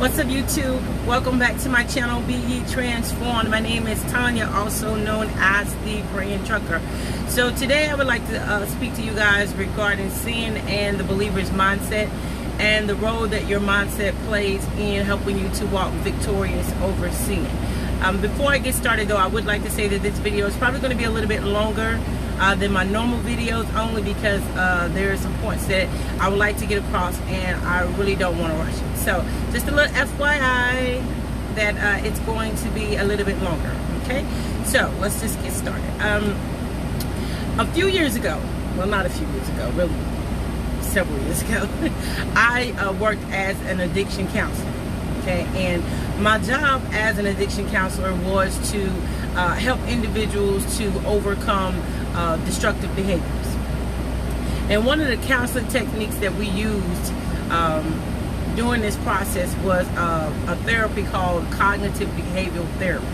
What's up, YouTube? Welcome back to my channel, Be Ye Transformed. My name is Tanya, also known as the Praying Trucker. So today I would like to speak to you guys regarding sin and the believer's mindset and the role that your mindset plays in helping you to walk victorious over sin. Before I get started though, I would like to say that this video is probably going to be a little bit longer than my normal videos, only because there are some points that I would like to get across and I really don't want to rush it. So just a little FYI that it's going to be a little bit longer. Okay, so let's just get started. A few years ago, well, not a few years ago, really several years ago, I worked as an addiction counselor. Okay, and my job as an addiction counselor was to help individuals to overcome destructive behaviors. And one of the counseling techniques that we used during this process was a therapy called cognitive behavioral therapy.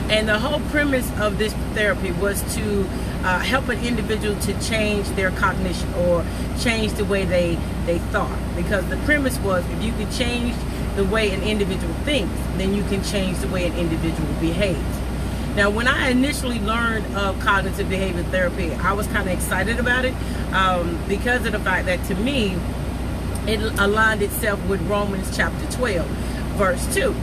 And the whole premise of this therapy was to help an individual to change their cognition or change the way they thought. Because the premise was, if you can change the way an individual thinks, then you can change the way an individual behaves. Now, when I initially learned of cognitive behavioral therapy, I was kind of excited about it because of the fact that, to me, it aligned itself with Romans chapter 12, verse 2.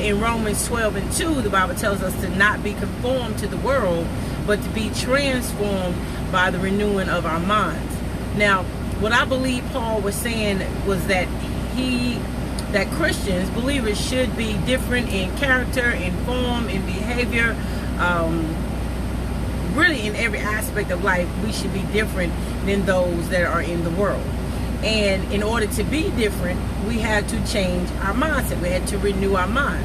In Romans 12 and 2, the Bible tells us to not be conformed to the world, but to be transformed by the renewing of our minds. Now, what I believe Paul was saying was that Christians, believers, should be different in character, in form, in behavior, really in every aspect of life. We should be different than those that are in the world. And in order to be different, we had to change our mindset. We had to renew our mind.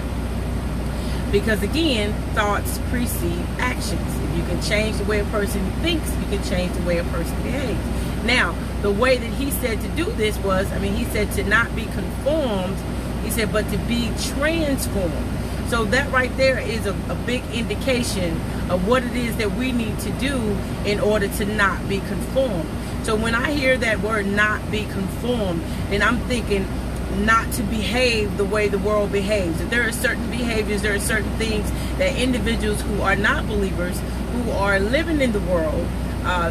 Because again, thoughts precede actions. If you can change the way a person thinks, you can change the way a person behaves. Now, the way that he said to do this was, he said to not be conformed, he said, but to be transformed. So that right there is a big indication of what it is that we need to do in order to not be conformed. So when I hear that word, not be conformed, then I'm thinking not to behave the way the world behaves. That there are certain behaviors, there are certain things that individuals who are not believers, who are living in the world,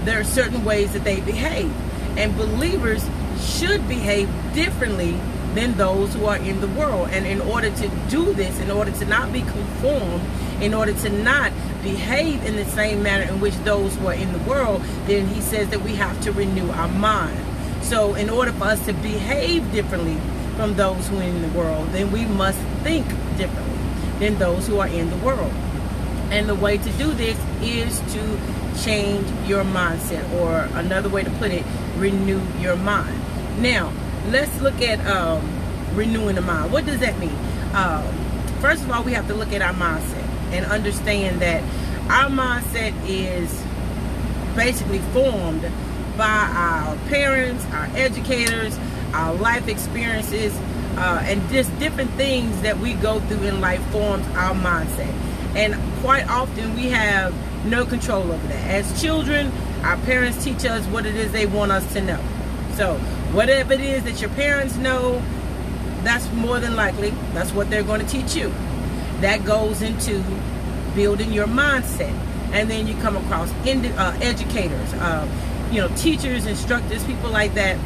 there are certain ways that they behave. And believers should behave differently than those who are in the world. And in order to do this, in order to not be conformed, in order to not behave in the same manner in which those who are in the world, then he says that we have to renew our mind. So in order for us to behave differently from those who are in the world, then we must think differently than those who are in the world. And the way to do this is to change your mindset, or another way to put it, renew your mind. Now, let's look at renewing the mind. What does that mean? First of all, we have to look at our mindset and understand that our mindset is basically formed by our parents, our educators, our life experiences, and just different things that we go through in life forms our mindset. And quite often we have no control over that. As children, our parents teach us what it is they want us to know. So whatever it is that your parents know, that's more than likely, that's what they're going to teach you. That goes into building your mindset. And then you come across educators, teachers, instructors, people like that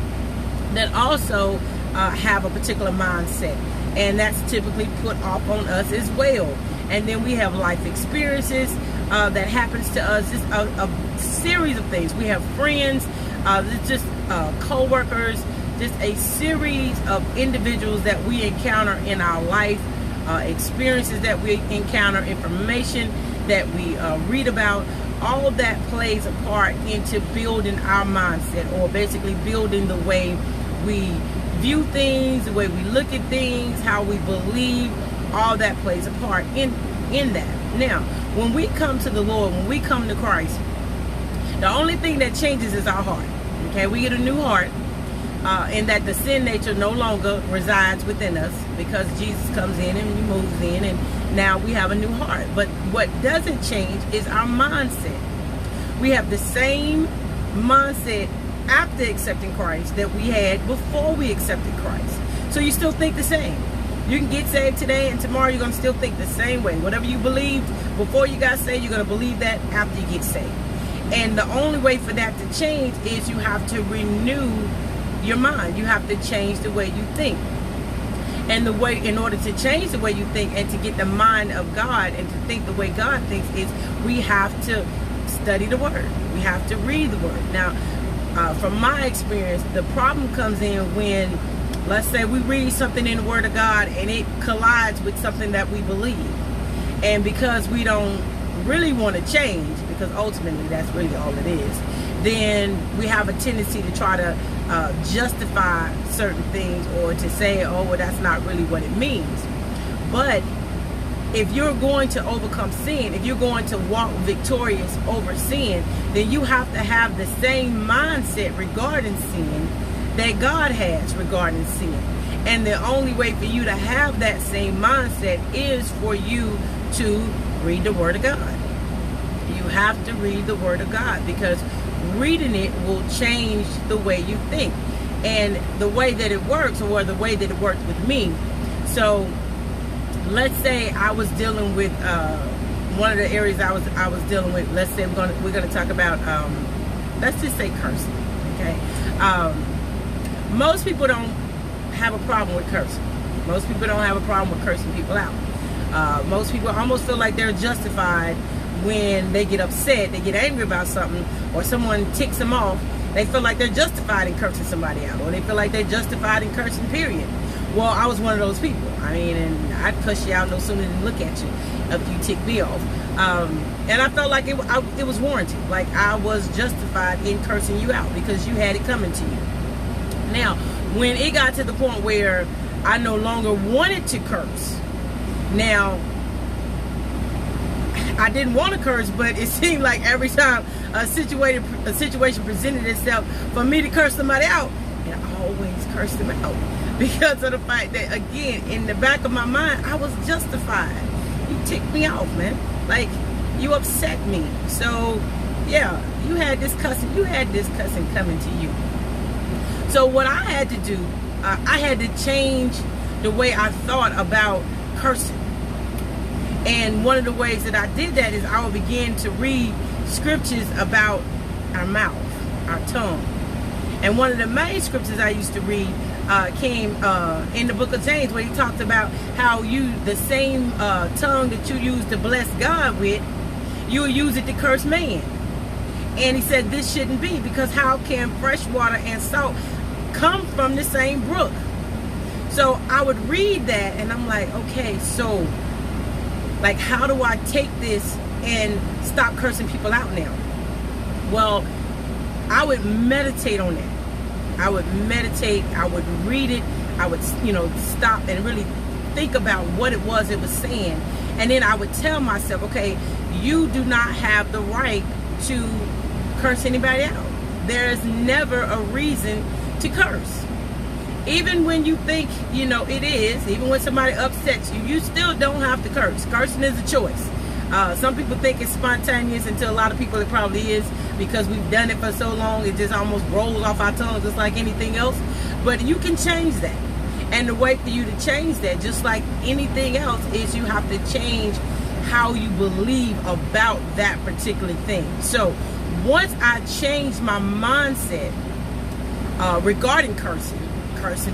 also have a particular mindset. And that's typically put off on us as well. And then we have life experiences that happens to us, just a series of things. We have friends, just co-workers, just a series of individuals that we encounter in our life, experiences that we encounter, information that we read about. All of that plays a part into building our mindset, or basically building the way we view things, the way we look at things, how we believe. All that plays a part in that. Now, when we come to the Lord, when we come to Christ, the only thing that changes is our heart. Okay, we get a new heart, in that the sin nature no longer resides within us, because Jesus comes in and he moves in, and now we have a new heart. But what doesn't change is our mindset. We have the same mindset after accepting Christ that we had before we accepted Christ. So you still think the same. You can get saved today, and tomorrow you're going to still think the same way. Whatever you believed before you got saved, you're going to believe that after you get saved. And the only way for that to change is you have to renew your mind. You have to change the way you think. And the way, in order to change the way you think and to get the mind of God and to think the way God thinks, is we have to study the Word. We have to read the Word. Now, from my experience, the problem comes in when, let's say, we read something in the Word of God and it collides with something that we believe. And because we don't really want to change, because ultimately that's really all it is, then we have a tendency to try to justify certain things, or to say, oh, well, that's not really what it means. But if you're going to overcome sin, if you're going to walk victorious over sin, then you have to have the same mindset regarding sin that God has regarding sin. And the only way for you to have that same mindset is for you to read the Word of God. You have to read the Word of God, because reading it will change the way you think and the way that it works, or the way that it works with me. So let's say I was dealing with one of the areas I was dealing with. Let's say we're gonna talk about let's just say cursing. Okay, most people don't have a problem with cursing. Most people don't have a problem with cursing people out. Most people almost feel like they're justified when they get upset, they get angry about something, or someone ticks them off. They feel like they're justified in cursing somebody out, or they feel like they're justified in cursing, period. Well, I was one of those people. I mean, and I'd cuss you out no sooner than look at you if you tick me off. And I felt like it was warranted. Like I was justified in cursing you out because you had it coming to you. Now, when it got to the point where I no longer wanted to curse, now, I didn't want to curse, but it seemed like every time a situation presented itself for me to curse somebody out, and I always cursed them out because of the fact that, again, in the back of my mind, I was justified. You ticked me off, man. Like, you upset me. So, yeah, you had this cussing coming to you. So what I had to do, I had to change the way I thought about cursing. And one of the ways that I did that is I would begin to read scriptures about our mouth, our tongue. And one of the main scriptures I used to read came in the book of James, where he talked about how the same tongue that you use to bless God with, you will use it to curse man. And he said this shouldn't be, because how can fresh water and salt come from the same brook? So I would read that and I'm like, okay, so like, how do I take this and stop cursing people out now? Well, I would meditate on that. I would meditate, I would read it, I would, stop and really think about what it was it was saying. And then I would tell myself, okay, you do not have the right to curse anybody out. There is never a reason to curse. Even when you think, it is, even when somebody upsets you, you still don't have to curse. Cursing is a choice. Some people think it's spontaneous, and to a lot of people it probably is, because we've done it for so long, it just almost rolls off our tongues just like anything else. But you can change that. And the way for you to change that, just like anything else, is you have to change how you believe about that particular thing. So once I changed my mindset regarding cursing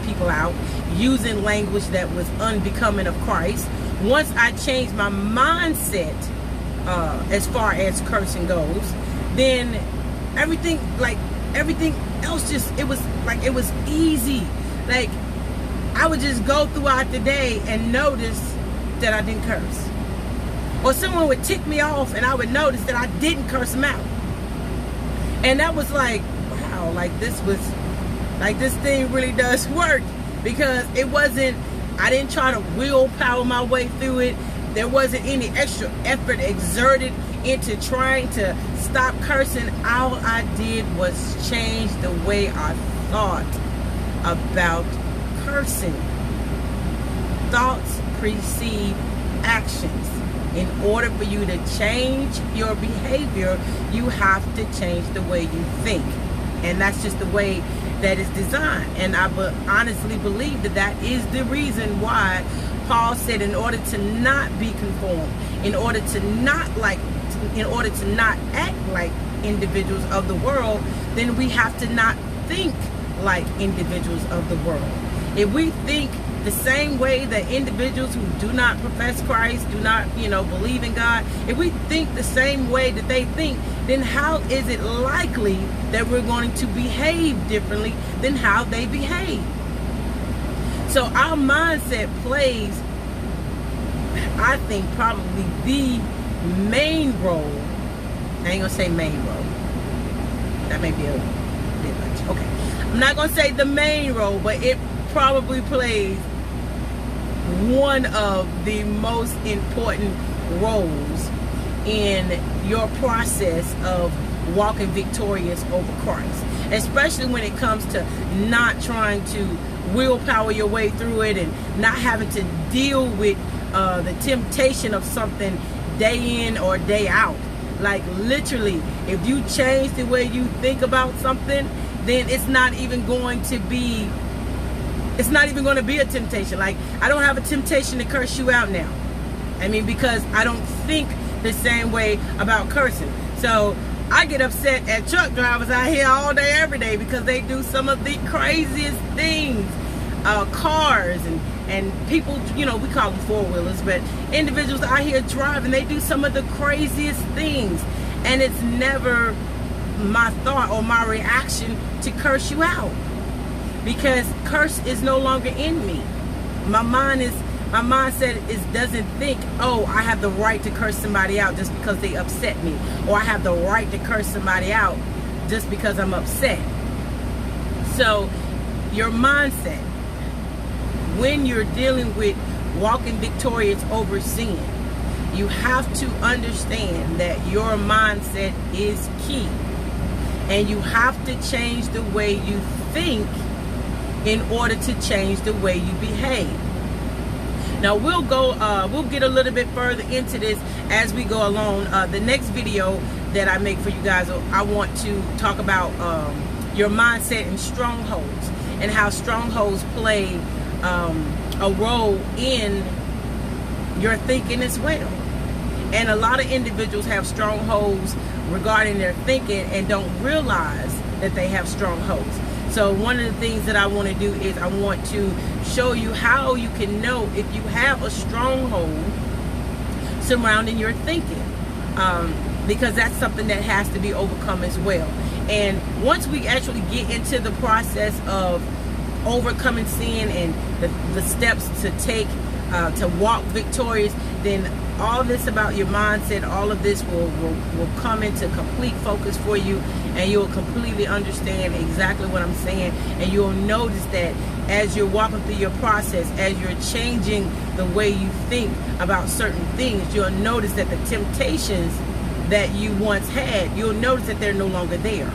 people out, using language that was unbecoming of Christ, once I changed my mindset as far as cursing goes, then everything else it was easy. Like, I would just go throughout the day and notice that I didn't curse. Or someone would tick me off and I would notice that I didn't curse them out. And that was like, wow, this thing really does work, because I didn't try to willpower my way through it. There wasn't any extra effort exerted into trying to stop cursing. All I did was change the way I thought about cursing. Thoughts precede actions. In order for you to change your behavior, you have to change the way you think. And that's just the way that is designed. And I honestly believe that that is the reason why Paul said, in order to not be conformed, in order to not act like individuals of the world, then we have to not think like individuals of the world. If we think the same way that individuals who do not profess Christ, do not, believe in God, if we think the same way that they think, then how is it likely that we're going to behave differently than how they behave? So our mindset plays, I think, probably the main role. I ain't gonna say main role. That may be a bit much. Okay. I'm not gonna say the main role, but it probably plays one of the most important roles in your process of walking victorious over Christ, especially when it comes to not trying to willpower your way through it and not having to deal with the temptation of something day in or day out. Like literally, if you change the way you think about something, then it's not even going to be a temptation. Like, I don't have a temptation to curse you out now. I mean, because I don't think the same way about cursing. So I get upset at truck drivers out here all day, every day, because they do some of the craziest things. Cars and people, we call them four-wheelers, but individuals out here driving, they do some of the craziest things. And it's never my thought or my reaction to curse you out, because curse is no longer in me. My mindset doesn't think, oh, I have the right to curse somebody out just because they upset me, or I have the right to curse somebody out just because I'm upset. So your mindset, when you're dealing with walking victorious over sin, you have to understand that your mindset is key, and you have to change the way you think in order to change the way you behave. Now we'll get a little bit further into this as we go along. The next video that I make for you guys, I want to talk about your mindset and strongholds, and how strongholds play a role in your thinking as well. And a lot of individuals have strongholds regarding their thinking and don't realize that they have strongholds. So one of the things that I want to do is I want to show you how you can know if you have a stronghold surrounding your thinking, because that's something that has to be overcome as well. And once we actually get into the process of overcoming sin and the steps to take to walk victorious, then all this about your mindset, all of this will come into complete focus for you, and you'll completely understand exactly what I'm saying. And you'll notice that as you're walking through your process, as you're changing the way you think about certain things, you'll notice that the temptations that you once had, you'll notice that they're no longer there.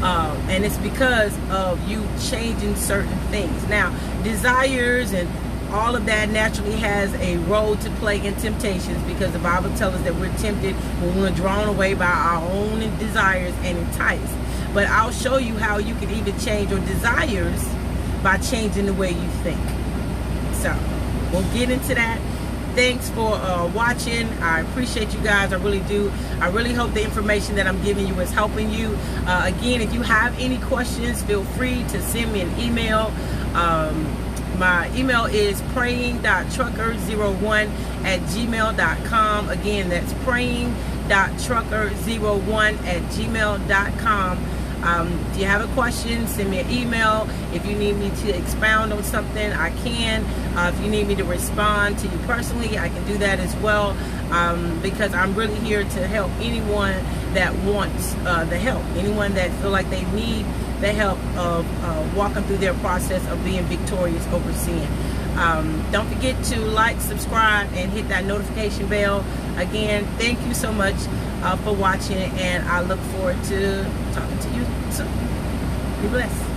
And it's because of you changing certain things. Now, desires and all of that naturally has a role to play in temptations, because the Bible tells us that we're tempted when we're drawn away by our own desires and enticed. But I'll show you how you can even change your desires by changing the way you think. So we'll get into that. Thanks for watching. I appreciate you guys. I really do. I really hope the information that I'm giving you is helping you. Again, if you have any questions, feel free to send me an email. My email is praying.trucker01@gmail.com. Again, that's praying.trucker01@gmail.com. If you have a question, send me an email. If you need me to expound on something, I can. If you need me to respond to you personally, I can do that as well, because I'm really here to help anyone that wants the help, anyone that feel like they need the help of walking through their process of being victorious over sin. Don't forget to like, subscribe, and hit that notification bell. Again, thank you so much for watching, and I look forward to talking to you soon. Be blessed.